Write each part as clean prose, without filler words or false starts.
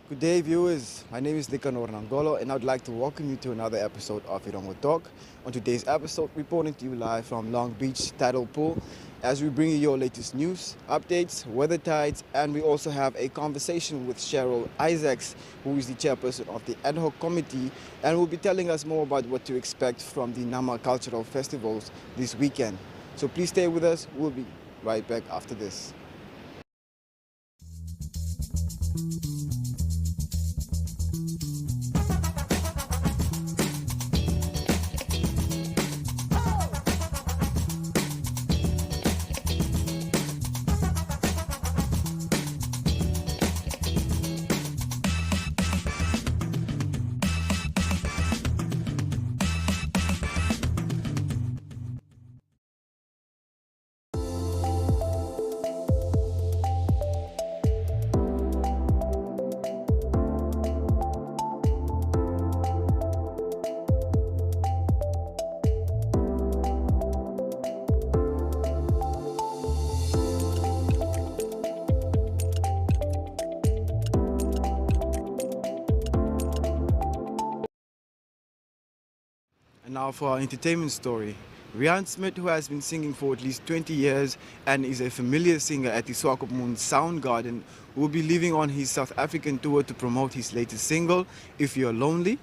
Good day, viewers. My name is Nicanor Nangolo, and I'd like to welcome you to another episode of Erongo Talk. On today's episode, reporting to you live from Longbeach Tidal Pool as we bring you your latest news, updates, weather tides, and we also have a conversation with Cheryl Isaack, who is the chairperson of the adhoc committee, and will be telling us more about what to expect from the Nama Cultural Festivals this weekend. So please stay with us. We'll be right back after this. And now for our entertainment story. Rian Smith, who has been singing for at least 20 years and is a familiar singer at the Swakopmund Sound Garden, will be leaving on his South African tour to promote his latest single, If You're Lonely.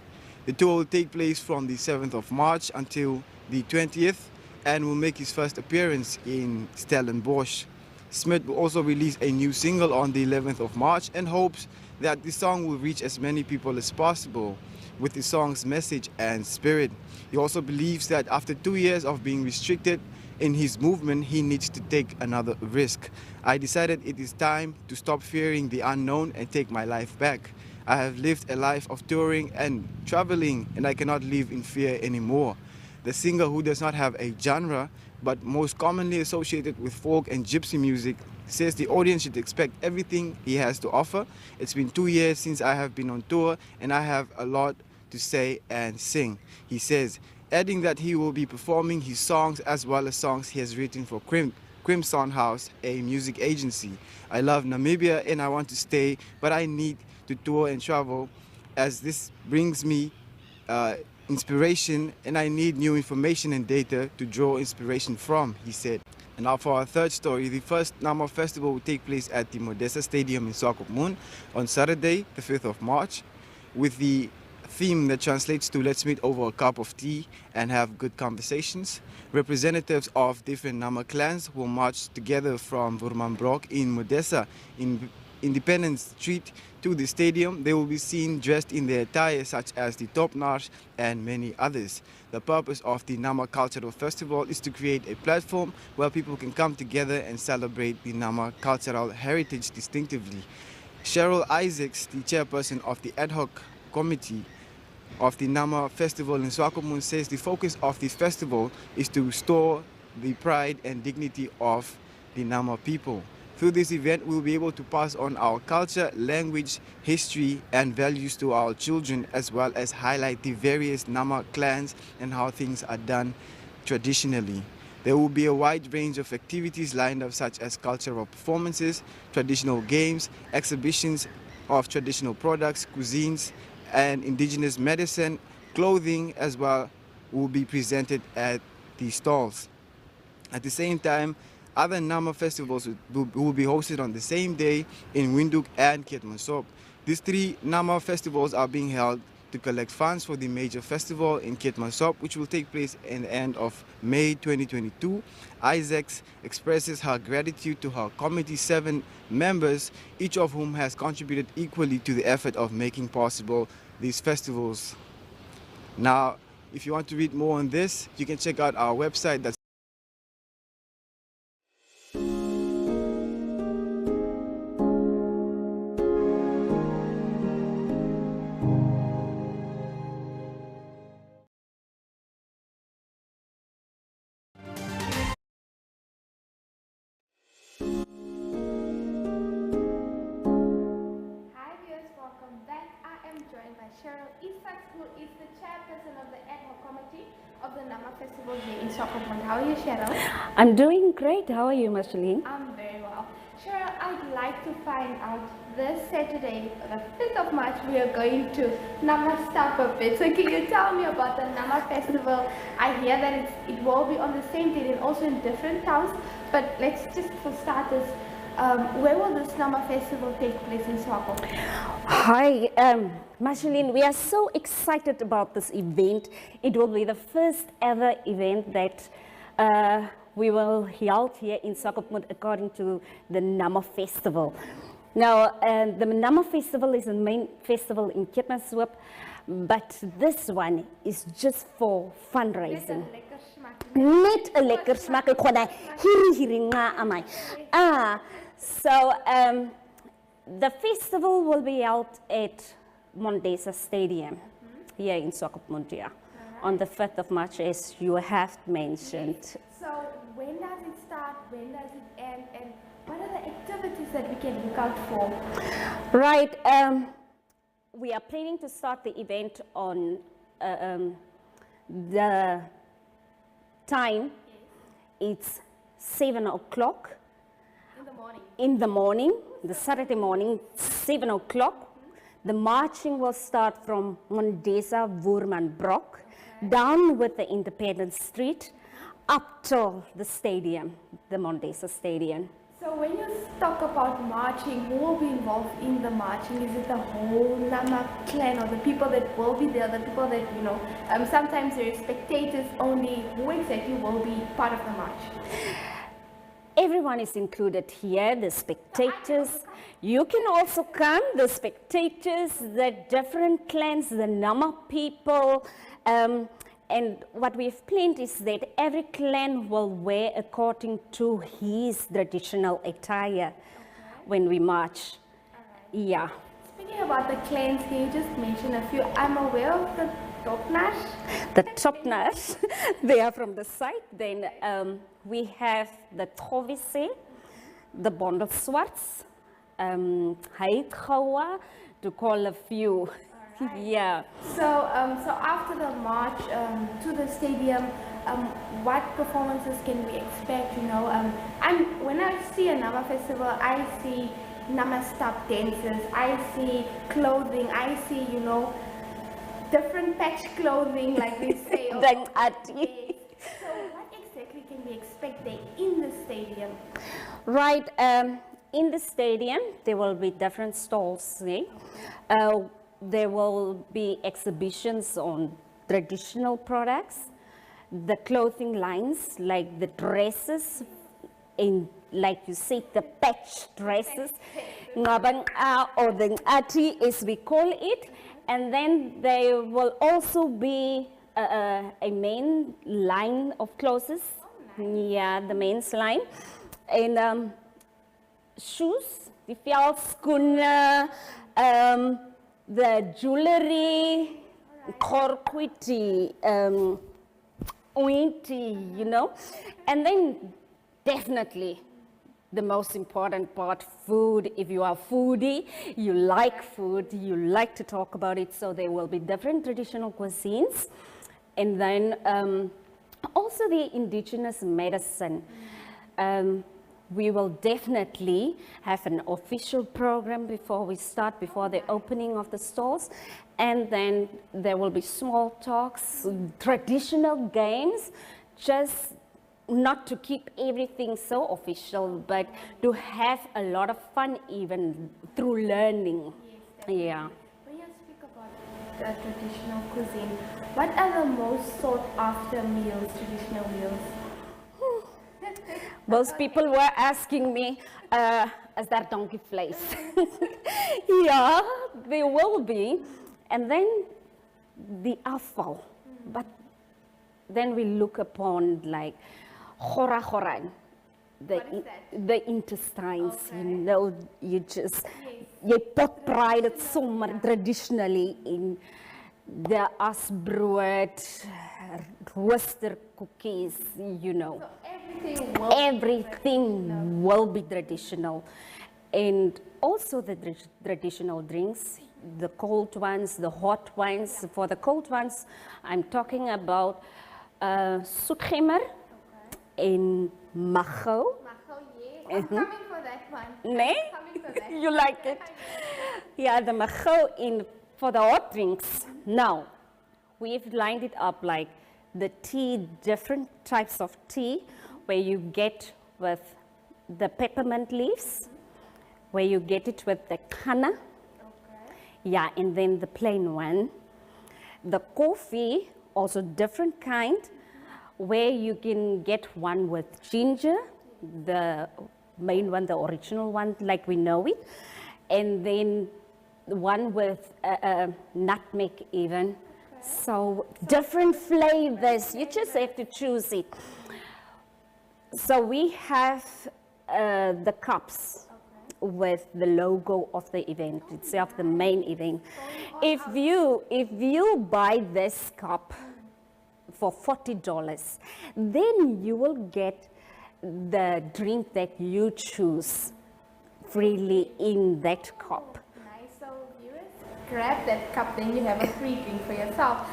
The tour will take place from the 7th of March until the 20th and will make his first appearance in Stellenbosch. Smith will also release a new single on the 11th of March and hopes that the song will reach as many people as possible with the song's message and spirit. He also believes that after 2 years of being restricted in his movement, he needs to take another risk. I decided it is time to stop fearing the unknown and take my life back. I have lived a life of touring and traveling, and I cannot live in fear anymore. The singer, who does not have a genre, but most commonly associated with folk and gypsy music, says the audience should expect everything he has to offer. It's been 2 years since I have been on tour, and I have a lot to say and sing, he says, adding that he will be performing his songs as well as songs he has written for Crimson House, a music agency. I love Namibia and I want to stay, but I need to tour and travel as this brings me inspiration, and I need new information and data to draw inspiration from, he said. And now for our third story, the first Nama Festival will take place at the Modessa Stadium in Swakopmund on Saturday, the 5th of March, with the theme that translates to "Let's meet over a cup of tea and have good conversations." Representatives of different Nama clans will march together from Woermannsbrug in Modessa in Independence Street to the stadium. They will be seen dressed in their attire such as the topnaars and many others. The purpose of the Nama Cultural Festival is to create a platform where people can come together and celebrate the Nama cultural heritage distinctively. Cheryl Isaack, the chairperson of the ad hoc committee of the Nama Festival in Swakopmund, says the focus of the festival is to restore the pride and dignity of the Nama people. Through this event, we'll be able to pass on our culture, language, history, and values to our children, as well as highlight the various Nama clans and how things are done traditionally. There will be a wide range of activities lined up, such as cultural performances, traditional games, exhibitions of traditional products, cuisines, and indigenous medicine. Clothing as well will be presented at the stalls. At the same time, other Nama festivals will be hosted on the same day in Windhoek and Keetmanshoop. These three Nama festivals are being held to collect funds for the major festival in Keetmanshoop, which will take place in the end of May 2022. Isaac expresses her gratitude to her committee's 7 members, each of whom has contributed equally to the effort of making possible these festivals. Now, if you want to read more on this, you can check out our website. That's Hi viewers, welcome back. I am joined by Cheryl Isaack, who is the chairperson of the ad hoc committee of the Nama Festival here in Swakopmund. How are you, Cheryl? I'm doing great. How are you, Marceline? I'm very well. Cheryl, I I would like to find out this Saturday, the 5th of March, we are going to Nama stop a bit. So can you tell me about the Nama festival? I hear that it will be on the same day and also in different towns. But let's just for starters, where will this Nama festival take place in Swakopmund? Hi, Marceline, we are so excited about this event. It will be the first ever event that we will held here in Swakopmund according to the Nama Festival. Now, the Nama Festival is the main festival in Keetmanshoop, but this one is just for fundraising. Net 'n lekker smaak. Ek gaan hier nga amai. So the festival will be held at Mondesa Stadium here in Swakopmund on the 5th of March, as you have mentioned. So when does it start? When does it end? And what are the activities that we can look out for? Right. We are planning to start the event on the time. It's 7 o'clock. In the morning. In the morning, the Saturday morning, 7 o'clock. The marching will start from Mondesa, Woerman, Brock, down with the Independence Street, up to the stadium, the Mondesa Stadium. So when you talk about marching, who will be involved in the marching? Is it the whole Nama clan or the people that will be there, the people that, you know, sometimes there are spectators only? Who exactly will be part of the march? Everyone is included here, the spectators. You can also come, the spectators, the different clans, the Nama people. And what we've planned is that every clan will wear according to his traditional attire when we march. Yeah. Speaking about the clans, can you just mention a few? I'm aware of the Topnash. The Topnash, they are from the side. Then we have the Tovise, the Bondelswarts, Haitgawa, to call a few. Yeah. So, so after the march to the stadium, what performances can we expect? You know, when I see a Nama festival, I see Nama stop dances, I see clothing, I see, you know, different patch clothing, like we say. So, what exactly can we expect there in the stadium? Right. In the stadium, there will be different stalls. There will be exhibitions on traditional products, the clothing lines, like the dresses, in, like you said, the patch dresses, or the ati as we call it. And then there will also be a main line of clothes. Yeah, the men's line. And shoes, the velskoene, the jewelry, korkwiti, ointi, you know. And then definitely the most important part, food. If you are foodie, you like food, you like to talk about it. So there will be different traditional cuisines. And then also the indigenous medicine. We will definitely have an official program before we start, before the opening of the stalls. And then there will be small talks, traditional games, just not to keep everything so official, but to have a lot of fun even through learning. Yes, yeah. When you speak about the traditional cuisine, what are the most sought after meals, traditional meals? Most people were asking me, is there donkey flesh? Yeah, there will be. And then the afval. But then we look upon like chora, the intestines, Okay. you know, you just, you pot pride it somewhere traditionally in the asbrood, rooster cookies, you know. So Everything will be traditional. And also the traditional drinks, the cold ones, the hot ones. For the cold ones, I'm talking about soetgemmer and macho. Macho, yes. I'm coming for that one. Nee? Coming for that. You like it? Yeah, the macho in for the hot drinks. Now, we've lined it up like the tea, different types of tea, where you get with the peppermint leaves, where you get it with the canna. Okay. Yeah, and then the plain one. The coffee, also different kind, where you can get one with ginger, the main one, the original one, like we know it, and then one with nutmeg even. Okay. So different flavors, you just have to choose it. So we have the cups with the logo of the event itself, the main event. If you buy this cup for $40, then you will get the drink that you choose freely in that cup. Nice. So viewers, grab that cup, then you have a free drink for yourself.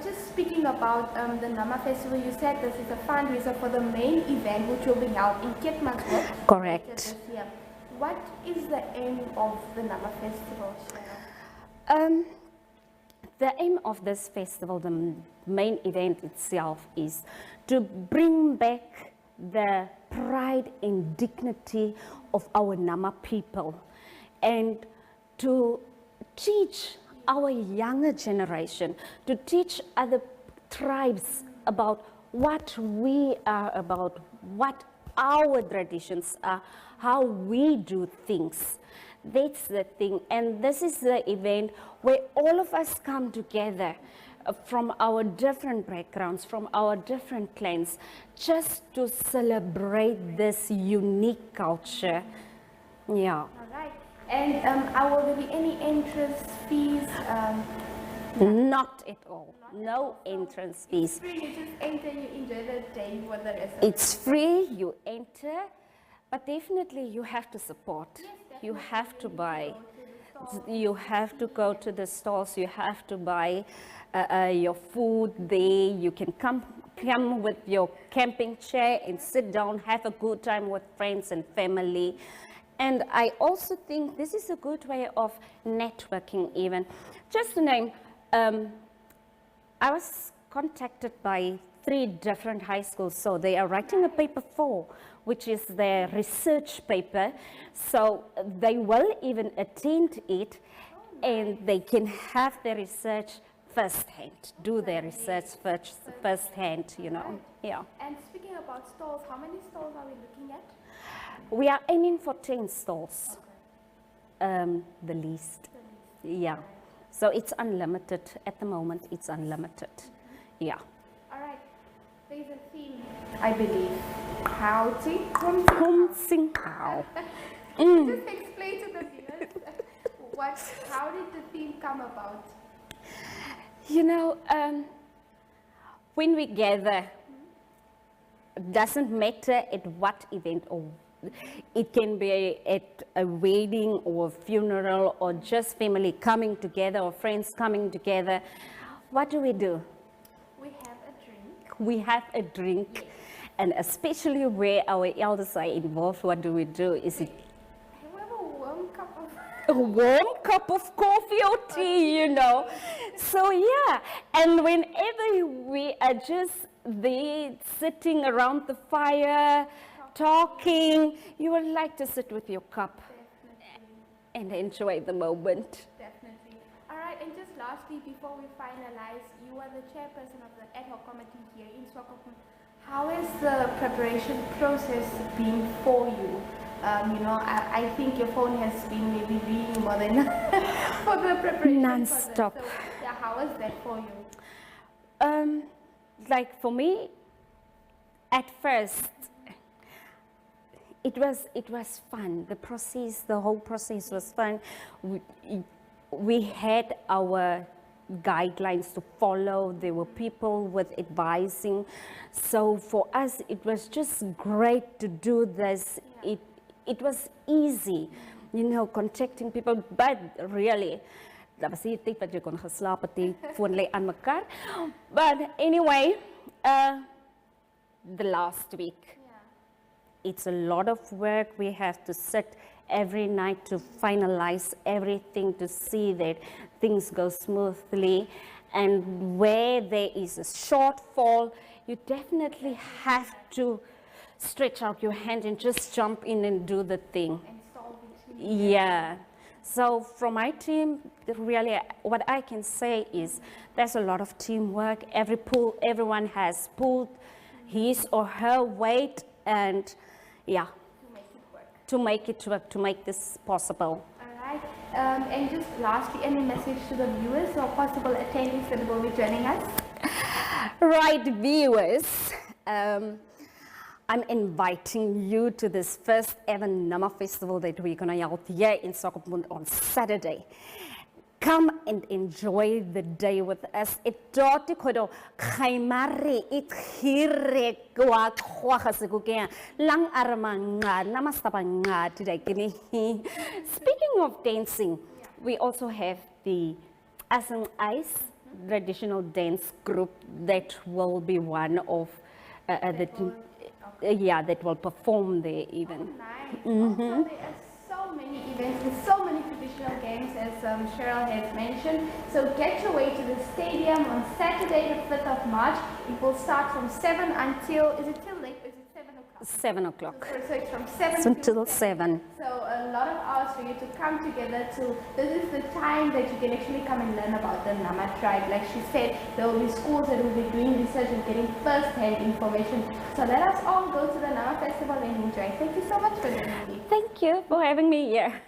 Just speaking about the Nama Festival, you said this is a fundraiser for the main event, which will be held in Keetmanshoop Correct. later this year. What is the aim of the Nama Festival, Cheryl? The aim of this festival, the main event itself, is to bring back the pride and dignity of our Nama people, and to teach our younger generation, to teach other tribes about what we are about, what our traditions are, how we do things. That's the thing, and this is the event where all of us come together from our different backgrounds, from our different clans, just to celebrate this unique culture. Yeah. All right. And will there be any entrance fees? Not at all. No entrance fees. Free, you just enter, you enjoy the day for the rest of It's free, you enter, but definitely you have to support. You have to buy. You have to go to the stores, you have to buy your food there. You can come with your camping chair and sit down, have a good time with friends and family. And I also think this is a good way of networking even. Just to name, I was contacted by 3 different high schools, so they are writing a paper 4, which is their research paper. So they will even attend it, and they can have their research firsthand, do their research firsthand, you know. Yeah. And speaking about stalls, how many stalls are we looking at? We are aiming for 10 stalls, the least. Yeah. So it's unlimited at the moment. It's unlimited. Yeah. All right. There's a theme, I believe. How to Kom sing how. Just explain to the viewers how did the theme come about? You know, when we gather, doesn't matter at what event, or it can be at a wedding or a funeral or just family coming together or friends coming together. What do? We have a drink. We have a drink, and especially where our elders are involved, what do? Is it We have a warm cup of a warm cup of coffee or tea, you know. So yeah, and whenever we are just there sitting around the fire, talking, you would like to sit with your cup and enjoy the moment. Definitely. All right, and just lastly, before we finalize, you are the chairperson of the ad hoc committee here in Swakopmund. How has the preparation process been for you? You know, I think your phone has been maybe ringing more than for the preparation. Non-stop. So, yeah, how was that for you? Like for me, at first, it was fun. The whole process was fun. We had our guidelines to follow. There were people with advising. So for us, it was just great to do this. It was easy, you know, contacting people, but really, but anyway, the last week, it's a lot of work. We have to sit every night to finalize everything to see that things go smoothly. And where there is a shortfall, you definitely have to stretch out your hand and just jump in and do the thing. And solve it. Yeah. So from my team, really what I can say is there's a lot of teamwork. Everyone has pulled his or her weight, and yeah, to make it work, to make this possible. All right. And just lastly, any message to the viewers or possible attendees that will be joining us? Right, viewers. I'm inviting you to this first ever Nama Festival that we're going to hold here in Swakopmund on Saturday. Come and enjoy the day with us. It doti kodo khaimari it hire kwa khwa lang armanga namastapanga today. Speaking of dancing, we also have the Asang Ice traditional dance group that will be one of that will perform there even. Nice. Also, there are so many events, there's so many traditional games as Cheryl has mentioned. So get your way to the stadium on Saturday the 5th of March. It will start from 7 until, is it till late? Is it 7 o'clock? 7 o'clock. So it's from 7 until 7. So a lot of hours for you to come together to, this is the time that you can actually come and learn about the Nama tribe. Like she said, there will be schools that will be doing research and getting first-hand information. So let us all go to the Nama Festival and enjoy. Thank you so much for joining me. Thank you for having me here.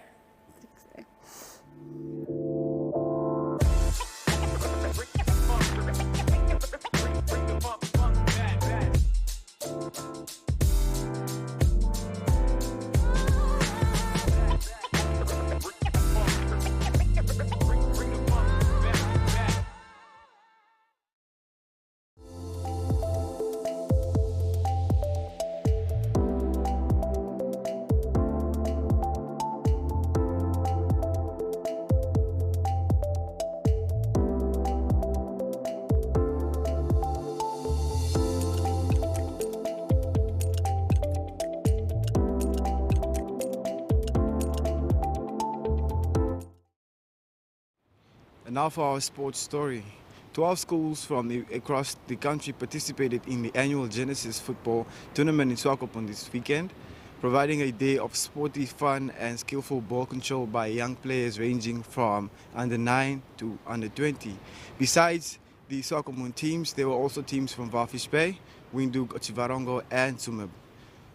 And now for our sports story. 12 schools from across the country participated in the annual Genesis football tournament in Swakopmund this weekend, providing a day of sporty fun and skillful ball control by young players ranging from under 9 to under 20. Besides the Swakopmund teams, there were also teams from Walvis Bay, Windhoek, Erongo and Tsumeb.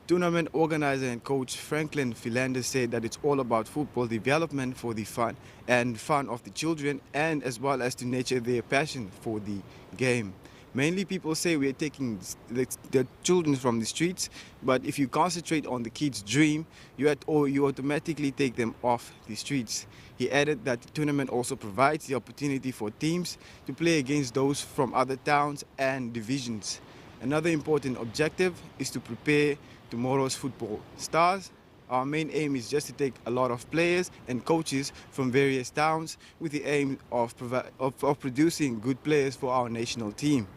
Tournament organizer and coach Franklin Philander said that it's all about football development for the fun of the children, and as well as to nurture their passion for the game. Mainly people say we are taking the children from the streets, but if you concentrate on the kids' dream, you automatically take them off the streets. He added that the tournament also provides the opportunity for teams to play against those from other towns and divisions. Another important objective is to prepare tomorrow's football stars. Our main aim is just to take a lot of players and coaches from various towns with the aim of producing good players for our national team.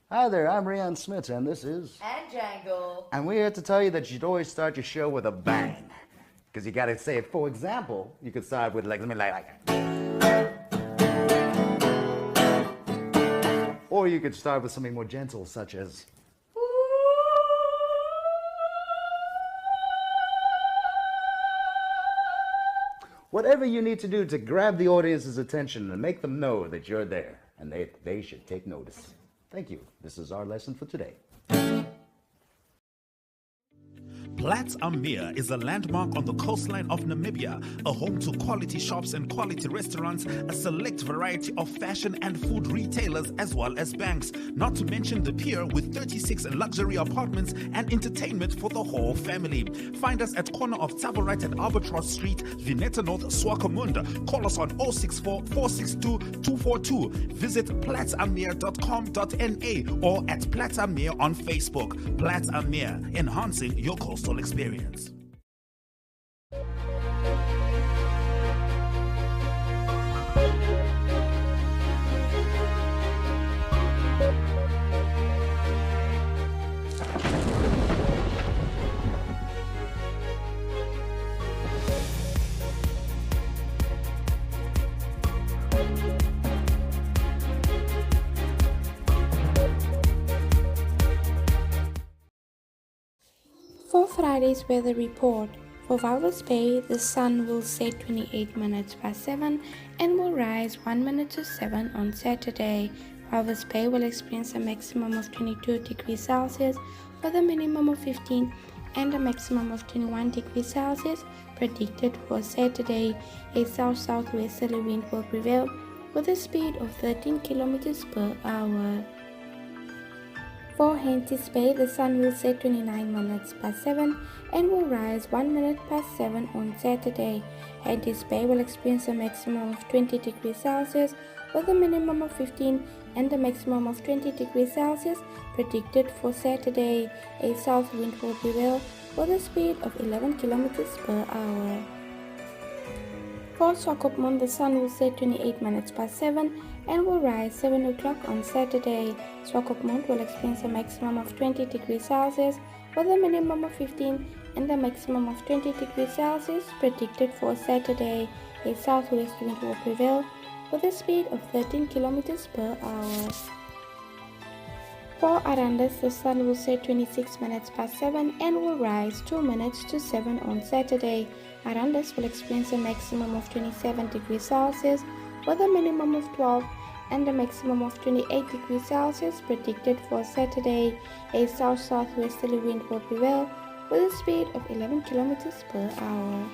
Hi there, I'm Rian Smith, and this is... And Django. And we're here to tell you that you should always start your show with a bang. Because you gotta say it. For example, you could start with like or you could start with something more gentle, such as... Whatever you need to do to grab the audience's attention and make them know that you're there, and they should take notice. Thank you. This is our lesson for today. Platz am Meer is a landmark on the coastline of Namibia, a home to quality shops and quality restaurants, a select variety of fashion and food retailers, as well as banks, not to mention the pier with 36 luxury apartments and entertainment for the whole family. Find us at corner of Taborit and Albatross Street, Vineta North, Swakopmund. Call us on 064 462 242. Visit platzammeer.com.na or at Platz am Meer on Facebook. Platz am Meer, enhancing your coastal experience. For Friday's weather report, for Walvis Bay, the sun will set 28 minutes past 7 and will rise 1 minute to 7 on Saturday. Walvis Bay will experience a maximum of 22 degrees Celsius with a minimum of 15 and a maximum of 21 degrees Celsius predicted for Saturday. A south-southwesterly wind will prevail with a speed of 13 kilometers per hour. For Henty's Bay, the sun will set 29 minutes past 7 and will rise 1 minute past 7 on Saturday. Henty's Bay will experience a maximum of 20 degrees Celsius with a minimum of 15 and a maximum of 20 degrees Celsius predicted for Saturday. A south wind will prevail with a speed of 11 kilometers per hour. For Swakopmund, the sun will set 28 minutes past 7 and will rise 7 o'clock on Saturday. Swakopmund will experience a maximum of 20 degrees Celsius with a minimum of 15 and a maximum of 20 degrees Celsius predicted for Saturday. A southwest wind will prevail with a speed of 13 kilometers per hour. For Arandis, the sun will set 26 minutes past 7 and will rise 2 minutes to 7 on Saturday. Arandis will experience a maximum of 27 degrees Celsius with a minimum of 12 and a maximum of 28 degrees Celsius predicted for Saturday. A south-southwesterly wind will prevail with a speed of 11 kilometers per hour.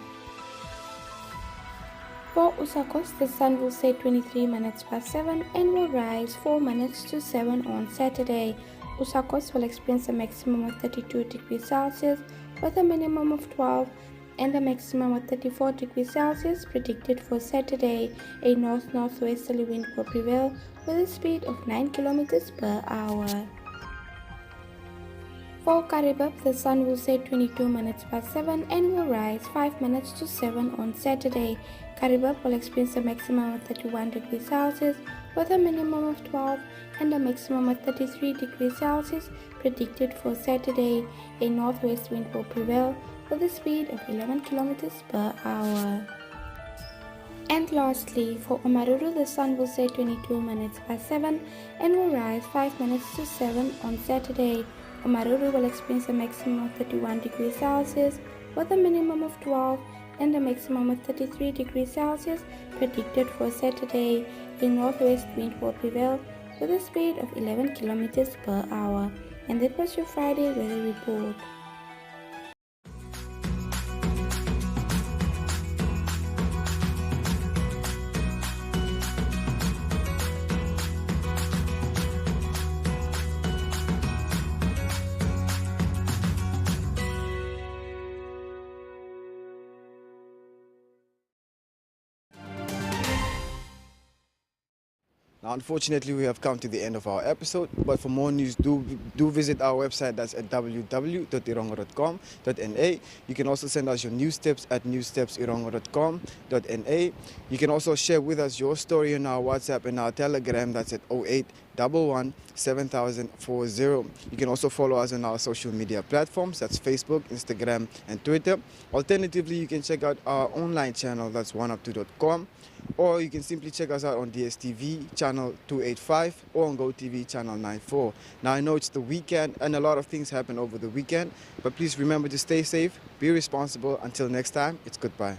For Usakos, the sun will set 23 minutes past 7 and will rise 4 minutes to 7 on Saturday. Usakos will experience a maximum of 32 degrees Celsius with a minimum of 12 and a maximum of 34 degrees Celsius predicted for Saturday. A north-northwesterly wind will prevail with a speed of 9 kilometers per hour. For Karibab, the sun will set 22 minutes past 7 and will rise 5 minutes to 7 on Saturday. Karibab will experience a maximum of 31 degrees Celsius with a minimum of 12 and a maximum of 33 degrees Celsius predicted for Saturday. A northwest wind will prevail with a speed of 11 kilometers per hour. And lastly, for Omaruru, the sun will set 22 minutes past 7 and will rise 5 minutes to 7 on Saturday. Omaruru will experience a maximum of 31 degrees Celsius with a minimum of 12 and a maximum of 33 degrees Celsius predicted for Saturday. A northwest wind will prevail with a speed of 11 kilometers per hour. And that was your Friday weather report. Now, unfortunately, we have come to the end of our episode, but for more news, do visit our website. That's at www.erongo.com.na. You can also send us your news tips at newstepserongo.com.na. You can also share with us your story on our WhatsApp and our Telegram. That's at 0811 7040. You can also follow us on our social media platforms. That's Facebook, Instagram, and Twitter. Alternatively, you can check out our online channel. That's oneup2.com. Or you can simply check us out on DSTV channel 285 or on GoTV channel 94. Now, I know it's the weekend and a lot of things happen over the weekend, but please remember to stay safe, be responsible. Until next time, it's goodbye.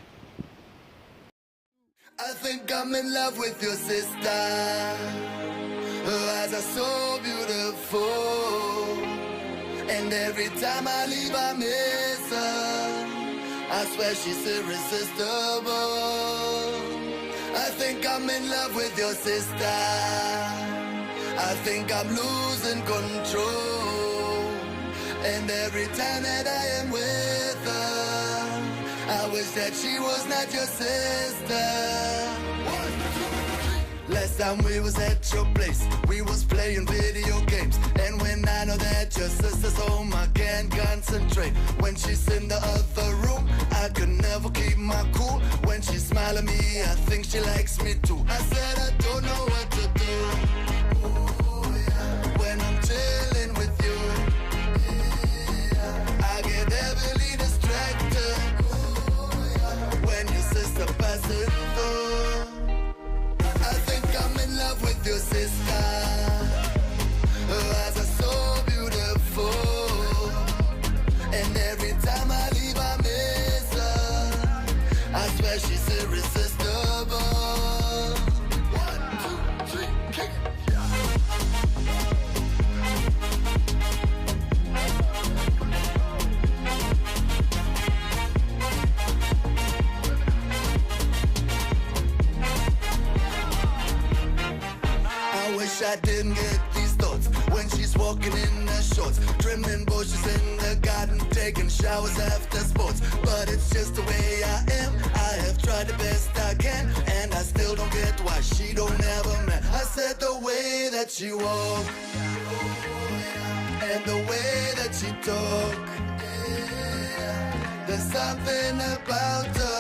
I think I'm in love with your sister. Her eyes are so beautiful, and every time I leave I miss her. swear she's irresistible. I think I'm in love with your sister. I think I'm losing control. And every time that I am with her, I wish that she was not your sister. Last time we was at your place, we was playing video games. And when I know that your sister's home, I can't concentrate. When she's in the other room, I could never keep my cool. When she smile at me, I think she likes me too. I said I don't know what to do. When I'm chilling with you, I get heavily distracted. When your sister passes through, I think I'm in love with your sister. Her eyes are so beautiful, and every time I leave I miss her. I swear she's irresistible. 1, 2, 3, kick it. I wish I didn't get these thoughts when she's walking in her shorts, trimming bushes in the garden, taking showers after sports. But it's just the way I am. I have tried the best I can, and I still don't get why she don't have a man. I said the way that she walk, and the way that she talk, there's something about her